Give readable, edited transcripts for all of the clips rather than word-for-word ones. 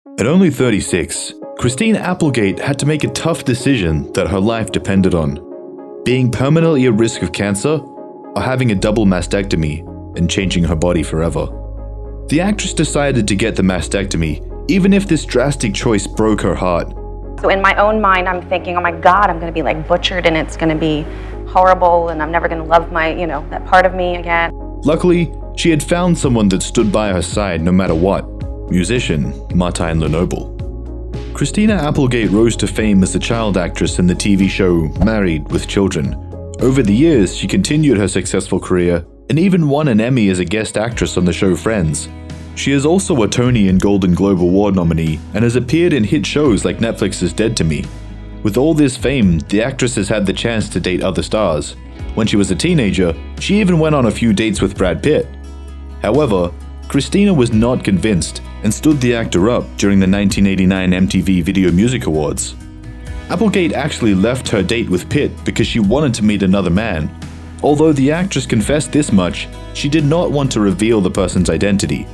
At only 36, Christina Applegate had to make a tough decision that her life depended on: being permanently at risk of cancer or having a double mastectomy and changing her body forever. The actress decided to get the mastectomy, even if this drastic choice broke her heart. So in my own mind, I'm thinking, oh my God, I'm going to be like butchered and it's going to be horrible and I'm never going to love my, that part of me again. Luckily, she had found someone that stood by her side no matter what: musician Martyn LeNoble. Christina Applegate rose to fame as a child actress in the TV show Married with Children. Over the years, she continued her successful career and even won an Emmy as a guest actress on the show Friends. She is also a Tony and Golden Globe Award nominee and has appeared in hit shows like Netflix's Dead to Me. With all this fame, the actress has had the chance to date other stars. When she was a teenager, she even went on a few dates with Brad Pitt. However, Christina was not convinced and stood the actor up during the 1989 MTV Video Music Awards. Applegate actually left her date with Pitt because she wanted to meet another man. Although the actress confessed this much, she did not want to reveal the person's identity.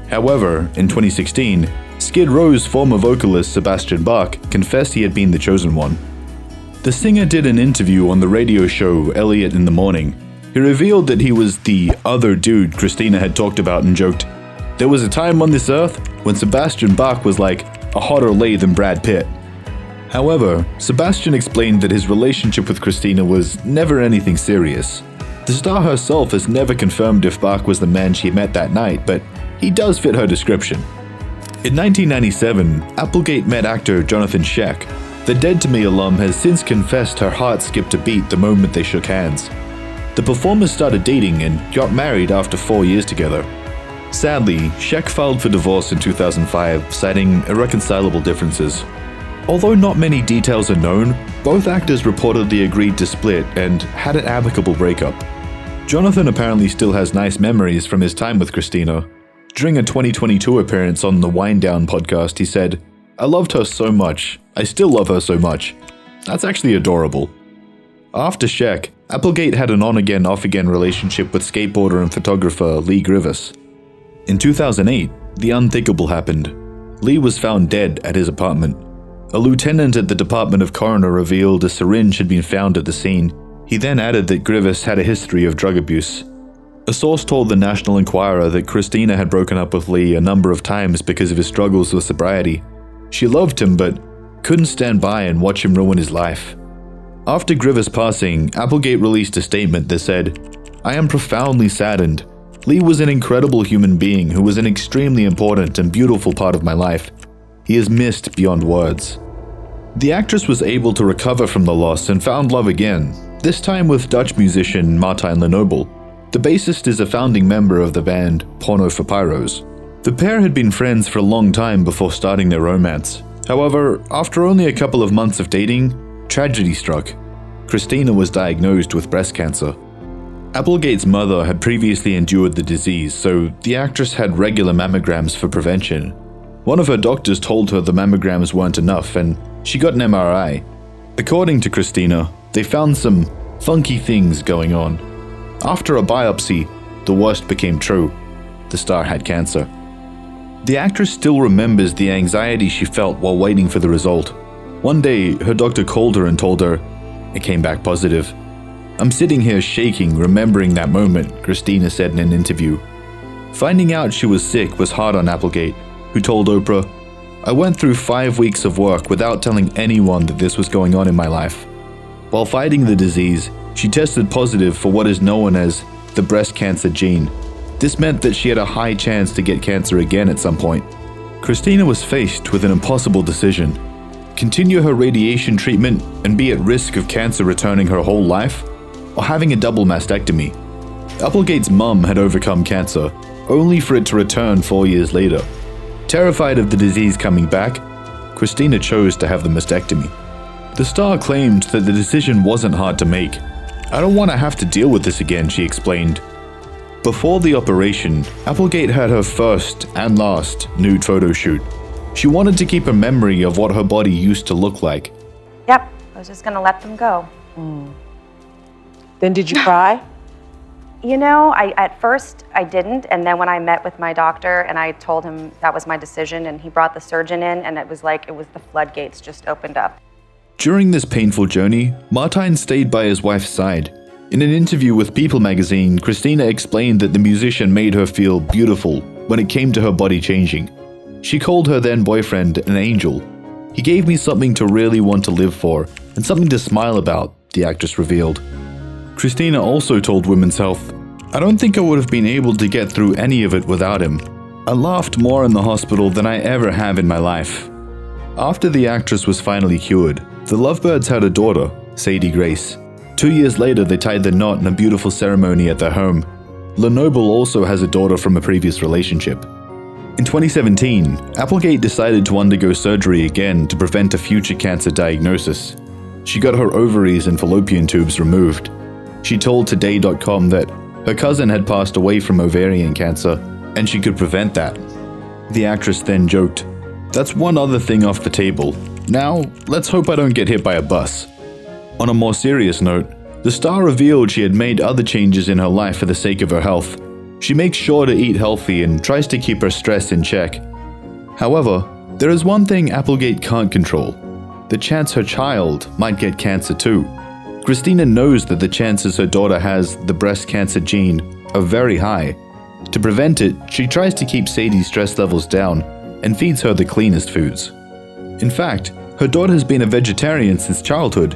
However, in 2016, Skid Row's former vocalist Sebastian Bach confessed he had been the chosen one. The singer did an interview on the radio show Elliot in the Morning. He revealed that he was the other dude Christina had talked about and joked, "There was a time on this earth when Sebastian Bach was like a hotter lay than Brad Pitt." However, Sebastian explained that his relationship with Christina was never anything serious. The star herself has never confirmed if Bach was the man she met that night, but he does fit her description. In 1997, Applegate met actor Jonathan Schaech. The Dead to Me alum has since confessed her heart skipped a beat the moment they shook hands. The performers started dating and got married after 4 years together. Sadly, Schaech filed for divorce in 2005, citing irreconcilable differences. Although not many details are known, both actors reportedly agreed to split and had an amicable breakup. Jonathan apparently still has nice memories from his time with Christina. During a 2022 appearance on the Wind Down podcast, he said, "I loved her so much. I still love her so much." That's actually adorable. After Schaech, Applegate had an on-again, off-again relationship with skateboarder and photographer Lee Grievous. In 2008, the unthinkable happened. Lee was found dead at his apartment. A lieutenant at the Department of Coroner revealed a syringe had been found at the scene. He then added that Grievous had a history of drug abuse. A source told the National Enquirer that Christina had broken up with Lee a number of times because of his struggles with sobriety. She loved him but couldn't stand by and watch him ruin his life. After Grievous' passing, Applegate released a statement that said, "I am profoundly saddened. Lee was an incredible human being who was an extremely important and beautiful part of my life. He is missed beyond words." The actress was able to recover from the loss and found love again, this time with Dutch musician Martyn LeNoble. The bassist is a founding member of the band Porno for Pyros. The pair had been friends for a long time before starting their romance. However, after only a couple of months of dating, tragedy struck. Christina was diagnosed with breast cancer. Applegate's mother had previously endured the disease, so the actress had regular mammograms for prevention. One of her doctors told her the mammograms weren't enough and she got an MRI. According to Christina, they found some funky things going on. After a biopsy, the worst became true. The star had cancer. The actress still remembers the anxiety she felt while waiting for the result. One day, her doctor called her and told her, "It came back positive." "I'm sitting here shaking, remembering that moment," Christina said in an interview. Finding out she was sick was hard on Applegate, who told Oprah, "I went through 5 weeks of work without telling anyone that this was going on in my life." While fighting the disease, she tested positive for what is known as the breast cancer gene. This meant that she had a high chance to get cancer again at some point. Christina was faced with an impossible decision: continue her radiation treatment and be at risk of cancer returning her whole life, or having a double mastectomy. Applegate's mum had overcome cancer, only for it to return 4 years later. Terrified of the disease coming back, Christina chose to have the mastectomy. The star claimed that the decision wasn't hard to make. "I don't want to have to deal with this again," she explained. Before the operation, Applegate had her first and last nude photo shoot. She wanted to keep a memory of what her body used to look like. Yep, I was just gonna let them go. Then did you cry? At first I didn't, and then when I met with my doctor and I told him that was my decision, and he brought the surgeon in, and it was the floodgates just opened up. During this painful journey, Martyn stayed by his wife's side. In an interview with People magazine, Christina explained that the musician made her feel beautiful when it came to her body changing. She called her then boyfriend an angel. He gave me something to really want to live for, and something to smile about, the actress revealed. Christina also told Women's Health, "I don't think I would have been able to get through any of it without him. I laughed more in the hospital than I ever have in my life." After the actress was finally cured, the lovebirds had a daughter, Sadie Grace. 2 years later, they tied the knot in a beautiful ceremony at their home. LeNoble also has a daughter from a previous relationship. In 2017, Applegate decided to undergo surgery again to prevent a future cancer diagnosis. She got her ovaries and fallopian tubes removed. She told Today.com that her cousin had passed away from ovarian cancer, and she could prevent that. The actress then joked, "That's one other thing off the table. Now, let's hope I don't get hit by a bus." On a more serious note, the star revealed she had made other changes in her life for the sake of her health. She makes sure to eat healthy and tries to keep her stress in check. However, there is one thing Applegate can't control: the chance her child might get cancer too. Christina knows that the chances her daughter has the breast cancer gene are very high. To prevent it, she tries to keep Sadie's stress levels down and feeds her the cleanest foods. In fact, her daughter has been a vegetarian since childhood.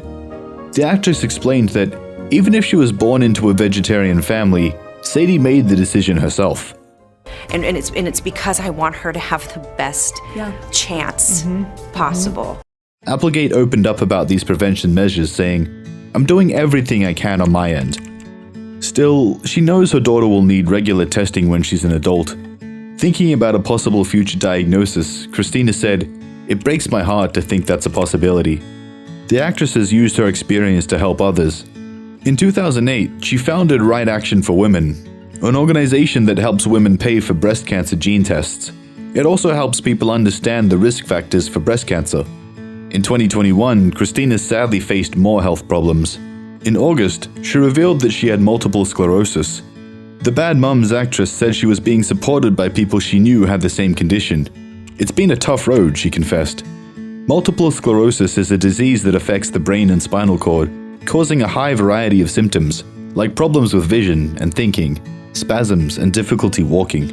The actress explained that even if she was born into a vegetarian family, Sadie made the decision herself. And it's because I want her to have the best chance possible. Applegate opened up about these prevention measures, saying, "I'm doing everything I can on my end." Still, she knows her daughter will need regular testing when she's an adult. Thinking about a possible future diagnosis, Christina said, "It breaks my heart to think that's a possibility." The actress has used her experience to help others. In 2008, she founded Right Action for Women, an organization that helps women pay for breast cancer gene tests. It also helps people understand the risk factors for breast cancer. In 2021, Christina sadly faced more health problems. In August, she revealed that she had multiple sclerosis. The Bad Moms actress said she was being supported by people she knew had the same condition. "It's been a tough road," she confessed. Multiple sclerosis is a disease that affects the brain and spinal cord, causing a high variety of symptoms, like problems with vision and thinking, spasms, and difficulty walking.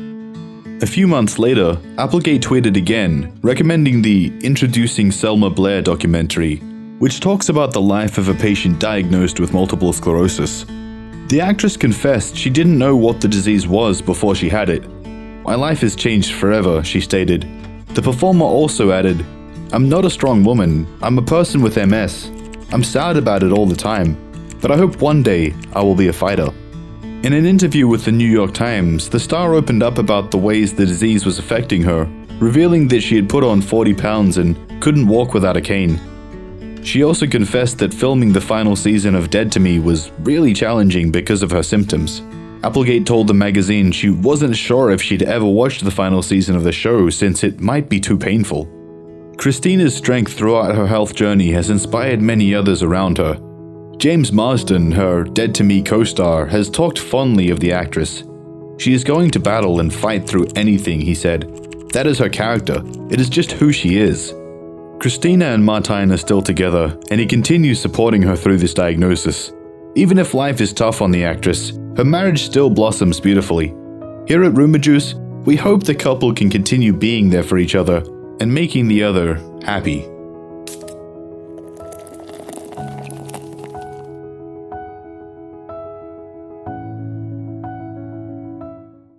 A few months later, Applegate tweeted again, recommending the Introducing Selma Blair documentary, which talks about the life of a patient diagnosed with multiple sclerosis. The actress confessed she didn't know what the disease was before she had it. "My life has changed forever," she stated. The performer also added, "I'm not a strong woman. I'm a person with MS. I'm sad about it all the time, but I hope one day I will be a fighter." In an interview with the New York Times, the star opened up about the ways the disease was affecting her, revealing that she had put on 40 pounds and couldn't walk without a cane. She also confessed that filming the final season of Dead to Me was really challenging because of her symptoms. Applegate told the magazine she wasn't sure if she'd ever watched the final season of the show since it might be too painful. Christina's strength throughout her health journey has inspired many others around her. James Marsden, her Dead to Me co-star, has talked fondly of the actress. "She is going to battle and fight through anything," he said. "That is her character. It is just who she is." Christina and Martyn are still together, and he continues supporting her through this diagnosis. Even if life is tough on the actress, her marriage still blossoms beautifully. Here at Rumour Juice, we hope the couple can continue being there for each other and making the other happy.